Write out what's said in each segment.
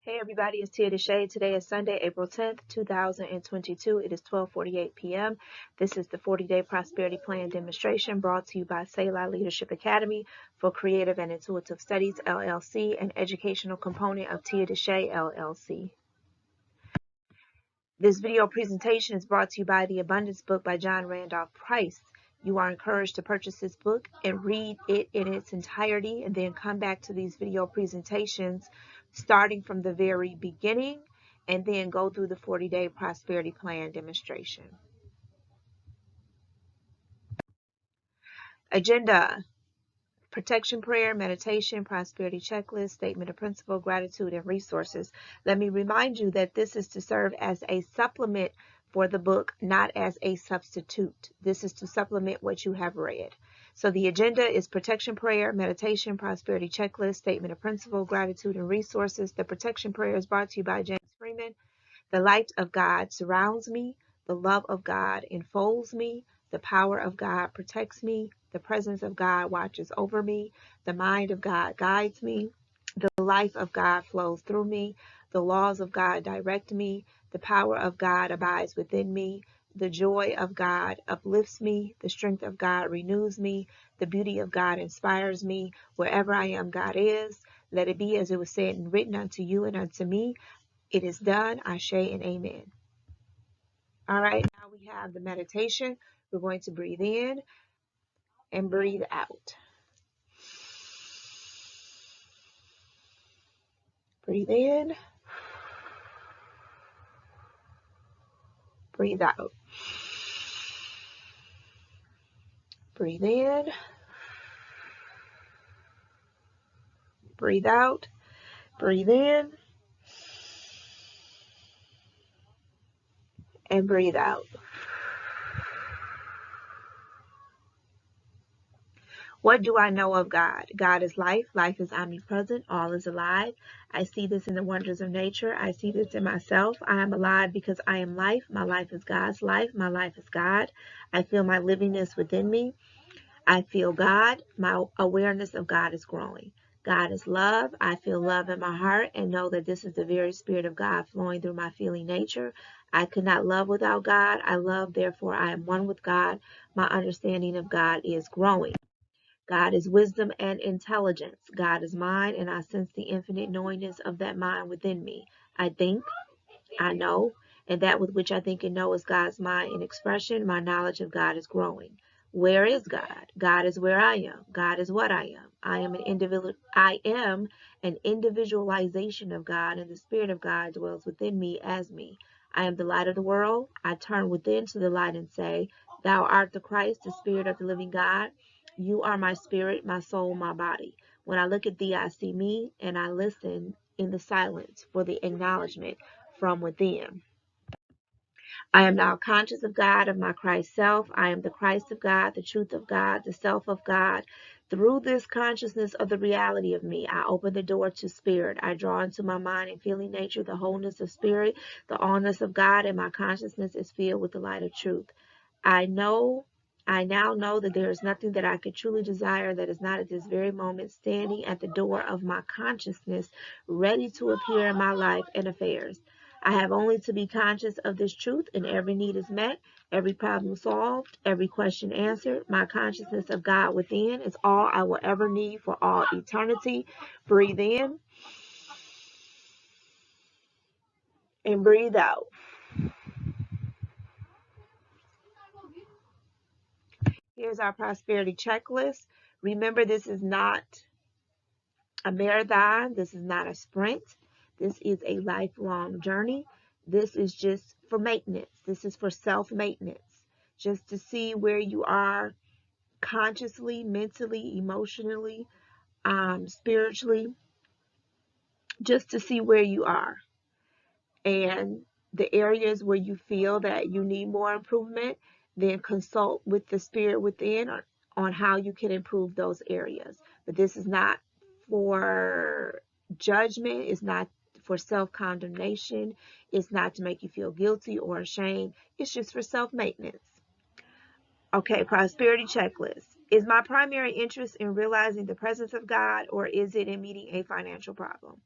Hey everybody, it's Tia DeShay. Today is Sunday, April 10th, 2022. It is 12:48 p.m. This is the 40-day prosperity plan demonstration brought to you by Selah Leadership Academy for Creative and Intuitive Studies, LLC, an educational component of Tia DeShay, LLC. This video presentation is brought to you by The Abundance Book by John Randolph Price. You are encouraged to purchase this book and read it in its entirety and then come back to these video presentations starting from the very beginning and then go through the 40-day prosperity plan demonstration. Agenda: protection prayer, meditation, prosperity checklist, statement of principle, gratitude, and resources. Let me remind you that this is to serve as a supplement for the book, not as a substitute. This is to supplement what you have read. So the agenda is protection prayer, meditation, prosperity checklist, statement of principle, gratitude, and resources. The protection prayer is brought to you by James Freeman. The light of God surrounds me. The love of God enfolds me. The power of God protects me. The presence of God watches over me. The mind of God guides me. The life of God flows through me. The laws of God direct me. The power of God abides within me. The joy of God uplifts me. The strength of God renews me. The beauty of God inspires me. Wherever I am, God is. Let it be as it was said and written unto you and unto me. It is done. Ashe and amen. All right, now we have the meditation. We're going to breathe in and breathe out. Breathe in. Breathe out. Breathe in. Breathe out. Breathe in. And breathe out. What do I know of God? God is life. Life is omnipresent. All is alive. I see this in the wonders of nature. I see this in myself. I am alive because I am life. My life is God's life. My life is God. I feel my livingness within me. I feel God. My awareness of God is growing. God is love. I feel love in my heart and know that this is the very spirit of God flowing through my feeling nature. I could not love without God. I love, therefore I am one with God. My understanding of God is growing. God is wisdom and intelligence. God is mind, and I sense the infinite knowingness of that mind within me. I think, I know, and that with which I think and know is God's mind in expression. My knowledge of God is growing. Where is God? God is where I am. God is what I am. I am an individualization of God, and the Spirit of God dwells within me as me. I am the light of the world. I turn within to the light and say, Thou art the Christ, the Spirit of the living God. You are my spirit, my soul, my body. When I look at thee, I see me, and I listen in the silence for the acknowledgement from within. I am now conscious of God, of my Christ self. I am the Christ of God, the truth of God, the self of God. Through this consciousness of the reality of me, I open the door to spirit. I draw into my mind and feeling nature the wholeness of spirit, the allness of God, and my consciousness is filled with the light of truth. I now know that there is nothing that I could truly desire that is not at this very moment standing at the door of my consciousness, ready to appear in my life and affairs. I have only to be conscious of this truth, and every need is met, every problem solved, every question answered. My consciousness of God within is all I will ever need for all eternity. Breathe in and breathe out. Here's our prosperity checklist. Remember, this is not a marathon. This is not a sprint. This is a lifelong journey. This is just for maintenance. This is for self-maintenance, just to see where you are consciously, mentally, emotionally, spiritually, just to see where you are. And the areas where you feel that you need more improvement, then consult with the spirit within on how you can improve those areas. But this is not for judgment. It's not for self-condemnation. It's not to make you feel guilty or ashamed. It's just for self-maintenance. Okay, prosperity checklist. Is my primary interest in realizing the presence of God, or is it in meeting a financial problem?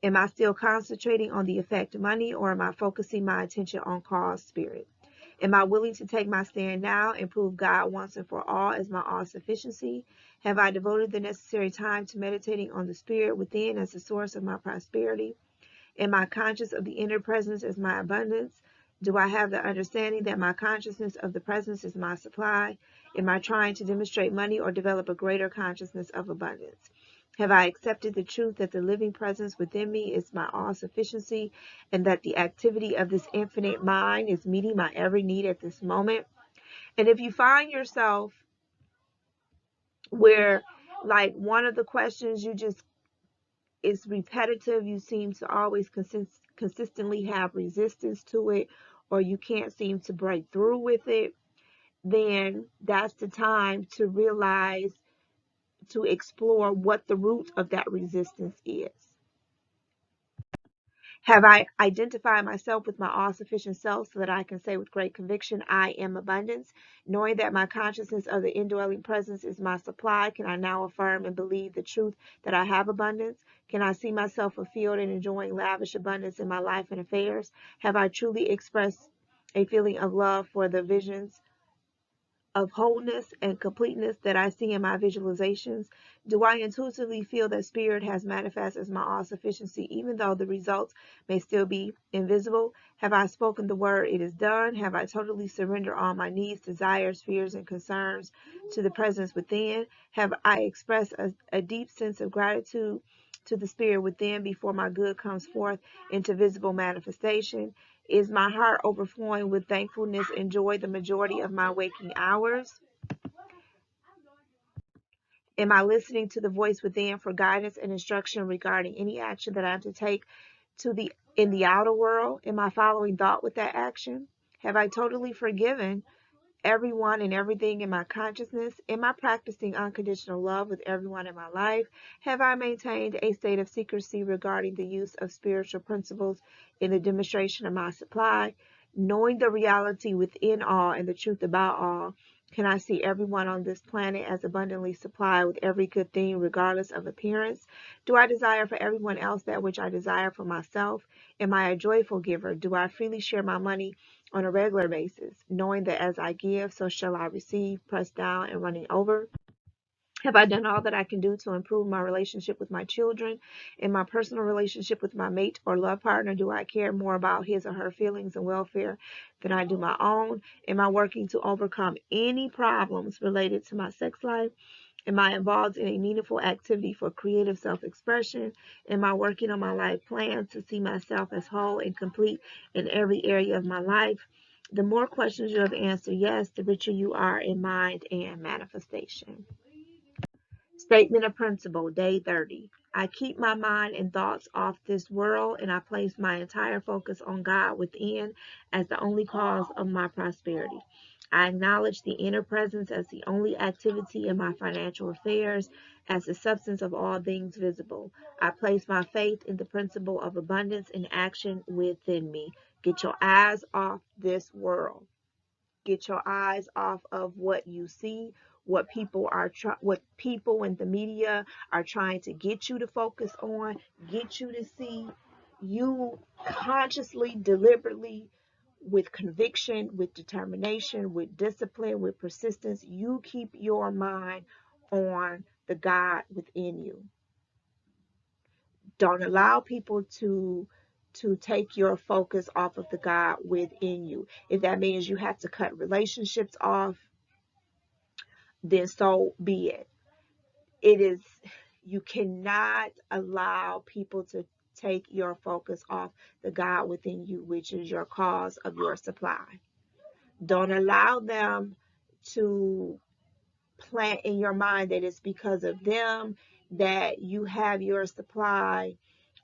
Am I still concentrating on the effect of money, or am I focusing my attention on cause spirit? Am I willing to take my stand now and prove God once and for all as my all sufficiency? Have I devoted the necessary time to meditating on the spirit within as the source of my prosperity? Am I conscious of the inner presence as my abundance? Do I have the understanding that my consciousness of the presence is my supply? Am I trying to demonstrate money or develop a greater consciousness of abundance? Have I accepted the truth that the living presence within me is my all sufficiency and that the activity of this infinite mind is meeting my every need at this moment? And if you find yourself where, like, one of the questions you just is repetitive, you seem to always consistently have resistance to it, or you can't seem to break through with it, then that's the time to realize, to explore what the root of that resistance is. Have I identified myself with my all-sufficient self so that I can say with great conviction, I am abundance? Knowing that my consciousness of the indwelling presence is my supply, can I now affirm and believe the truth that I have abundance? Can I see myself fulfilled and enjoying lavish abundance in my life and affairs? Have I truly expressed a feeling of love for the visions of wholeness and completeness that I see in my visualizations? Do I intuitively feel that spirit has manifested as my all sufficiency, even though the results may still be invisible? Have I spoken the word, it is done? Have I totally surrendered all my needs, desires, fears, and concerns to the presence within? Have I expressed a deep sense of gratitude to the spirit within before my good comes forth into visible manifestation? Is my heart overflowing with thankfulness and joy the majority of my waking hours? Am I listening to the voice within for guidance and instruction regarding any action that I am to take in the outer world? Am I following thought with that action? Have I totally forgiven everyone and everything in my consciousness? Am I practicing unconditional love with everyone in my life? Have I maintained a state of secrecy regarding the use of spiritual principles in the demonstration of my supply? Knowing the reality within all and the truth about all, can I see everyone on this planet as abundantly supplied with every good thing, regardless of appearance? Do I desire for everyone else that which I desire for myself? Am I a joyful giver? Do I freely share my money on a regular basis, knowing that as I give, so shall I receive, pressed down and running over? Have I done all that I can do to improve my relationship with my children? In my personal relationship with my mate or love partner, do I care more about his or her feelings and welfare than I do my own? Am I working to overcome any problems related to my sex life? Am I involved in a meaningful activity for creative self-expression? Am I working on my life plan to see myself as whole and complete in every area of my life? The more questions you have answered yes, the richer you are in mind and manifestation. Statement of principle, day 30. I keep my mind and thoughts off this world, and I place my entire focus on God within as the only cause of my prosperity. I acknowledge the inner presence as the only activity in my financial affairs, as the substance of all things visible. I place my faith in the principle of abundance in action within me. Get your eyes off this world. Get your eyes off of what you see, what what people in the media are trying to get you to focus on, get you to see. You consciously, deliberately, with conviction, with determination, with discipline, with persistence, you keep your mind on the God within you. Don't allow people to take your focus off of the God within you. If that means you have to cut relationships off, then so be it. You cannot allow people to take your focus off the God within you, which is your cause of your supply. Don't allow them to plant in your mind that it's because of them that you have your supply,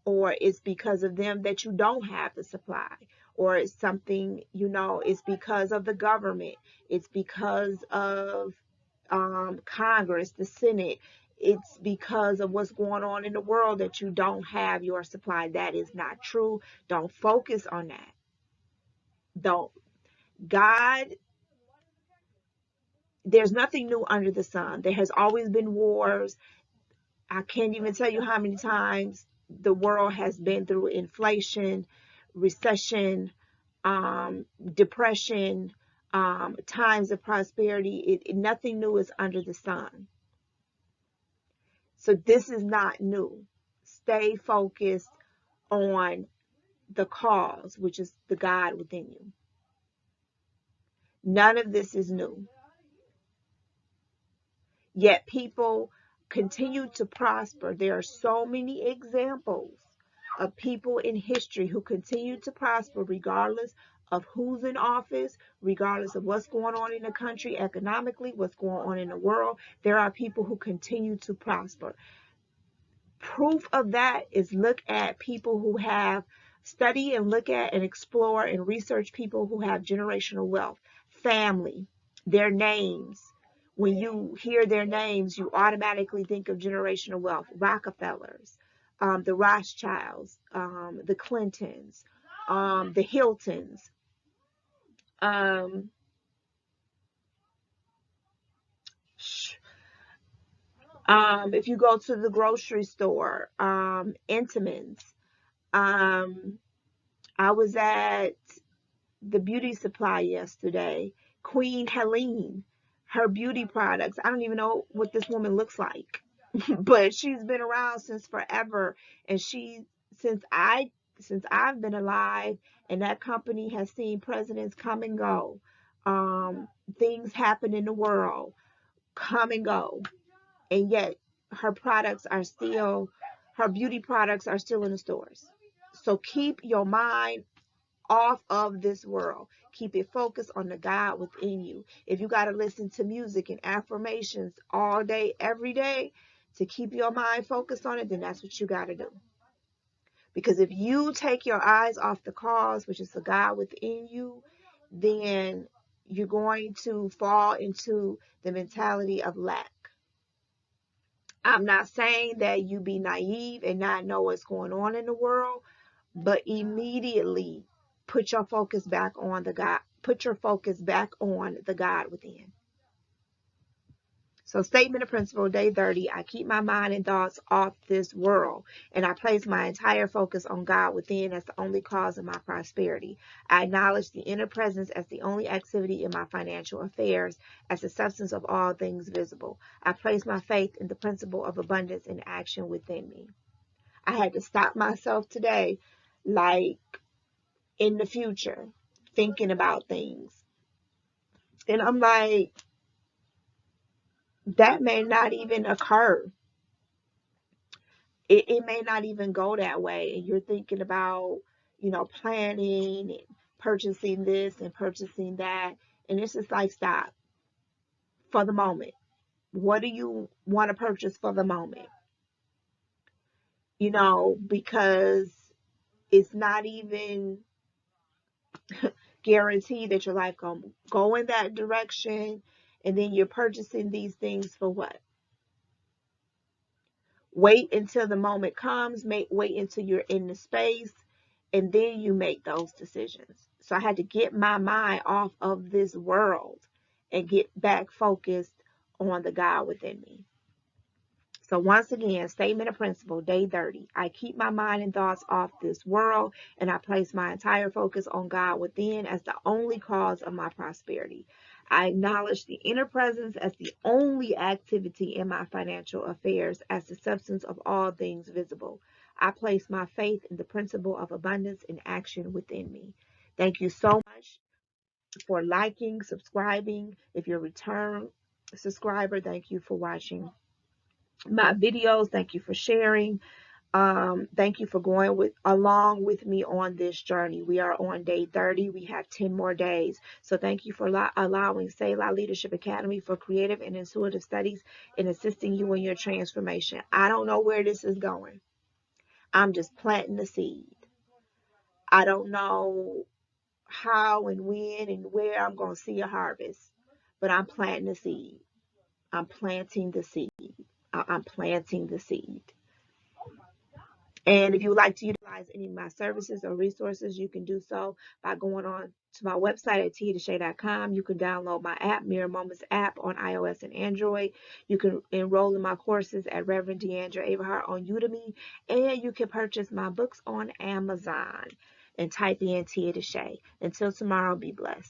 or it's because of them that you don't have the supply, or it's something, it's because of the government, it's because of Congress, the Senate, it's because of what's going on in the world that you don't have your supply. That is not true. Don't focus on that. Don't. God, there's nothing new under the sun. There has always been wars. I can't even tell you how many times the world has been through inflation, recession, depression, times of prosperity. Nothing new is under the sun. So this is not new. Stay focused on the cause, which is the God within you. None of this is new. Yet people continue to prosper. There are so many examples of people in history who continue to prosper regardless of who's in office, regardless of what's going on in the country economically, what's going on in the world. There are people who continue to prosper. Proof of that is look at people who have study and look at and explore and research people who have generational wealth, family, their names. When you hear their names, you automatically think of generational wealth. Rockefellers, the Rothschilds, the Clintons, the Hiltons. If you go to the grocery store, Intamins. I was at the beauty supply yesterday. Queen Helene, her beauty products. I don't even know what this woman looks like, but she's been around since forever, and since I've been alive, and that company has seen presidents come and go, things happen in the world, come and go, and yet her beauty products are still in the stores. So keep your mind off of this world. Keep it focused on the God within you. If you got to listen to music and affirmations all day, every day, to keep your mind focused on it, then that's what you got to do. Because if you take your eyes off the cause, which is the God within you, then you're going to fall into the mentality of lack. I'm not saying that you be naive and not know what's going on in the world, but immediately put your focus back on the God. Put your focus back on the God within. So statement of principle, day 30, I keep my mind and thoughts off this world, and I place my entire focus on God within as the only cause of my prosperity. I acknowledge the inner presence as the only activity in my financial affairs, as the substance of all things visible. I place my faith in the principle of abundance in action within me. I had to stop myself today, like in the future, thinking about things. And I'm like, that may not even occur. It may not even go that way. And you're thinking about, planning and purchasing this and purchasing that. And it's just like, stop for the moment. What do you want to purchase for the moment? Because it's not even guaranteed that your life gonna go in that direction. And then you're purchasing these things for what? Wait until the moment comes, wait until you're in the space, and then you make those decisions. So I had to get my mind off of this world and get back focused on the God within me. So once again, statement of principle, day 30. I keep my mind and thoughts off this world, and I place my entire focus on God within as the only cause of my prosperity. I acknowledge the inner presence as the only activity in my financial affairs, as the substance of all things visible. I place my faith in the principle of abundance in action within me. Thank you so much for liking, subscribing. If you're a return subscriber, thank you for watching my videos. Thank you for sharing. Thank you for going along with me on this journey. We are on day 30. We have 10 more days. So thank you for allowing Selah Leadership Academy for creative and intuitive studies in assisting you in your transformation. I don't know where this is going. I'm just planting the seed. I don't know how and when and where I'm going to see a harvest, but I'm planting the seed. I'm planting the seed. I'm planting the seed. And if you would like to utilize any of my services or resources, you can do so by going on to my website at tiadeshay.com. You can download my app, Mirror Moments app, on iOS and Android. You can enroll in my courses at Reverend Deandra Averhart on Udemy. And you can purchase my books on Amazon and type in Tia DeShay. Until tomorrow, be blessed.